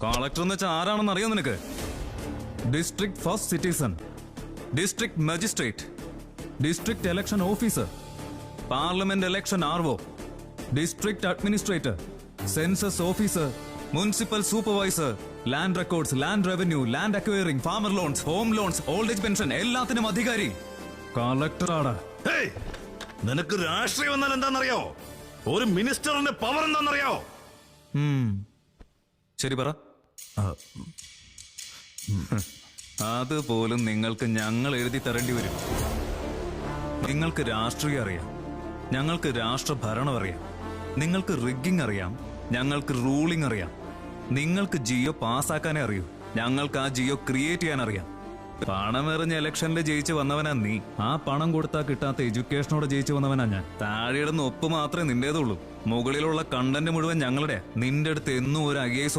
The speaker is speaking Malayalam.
കളക്ടർ എന്ന് വെച്ചാൽ ആരാണെന്ന് അറിയോ നിനക്ക്? District first citizen, district magistrate, district election officer, parliament election RO, district administrator, census officer, municipal supervisor, land records, land revenue, land acquiring, farmer loans, home loans, old age pension, എല്ലാത്തിനും അധികാരി കളക്ടറാണ്. നിനക്ക് രാഷ്ട്രീയം എന്നാൽ എന്താണെന്നറിയോ? ഒരു മിനിസ്റ്ററിന്റെ പവർ എന്താണെന്നറിയോ? ശരി പറ. അതുപോലും നിങ്ങൾക്ക് ഞങ്ങൾ എഴുതി തരേണ്ടി വരും. നിങ്ങൾക്ക് രാഷ്ട്രീയം അറിയാം, ഞങ്ങൾക്ക് രാഷ്ട്രഭരണം അറിയാം. നിങ്ങൾക്ക് റിഗ്ഗിംഗ് അറിയാം, ഞങ്ങൾക്ക് റൂളിംഗ് അറിയാം. നിങ്ങൾക്ക് ജിയോ പാസ്സാക്കാനേ അറിയൂ, ഞങ്ങൾക്ക് ആ ജിയോ ക്രിയേറ്റ് ചെയ്യാൻ അറിയാം. പണമെറിഞ്ഞ ഇലക്ഷനിൽ ജയിച്ചു വന്നവനാ നീ. ആ പണം കൊടുത്താൽ കിട്ടാത്ത എഡ്യൂക്കേഷനോടെ ജയിച്ചു വന്നവനാ ഞാൻ. താഴെയിടുന്ന ഒപ്പ് മാത്രമേ നിന്റേതുള്ളൂ, മുകളിലുള്ള കണ്ടന്റ് മുഴുവൻ ഞങ്ങളുടെ. നിന്റെ അടുത്ത് എന്നും ഒരു IAS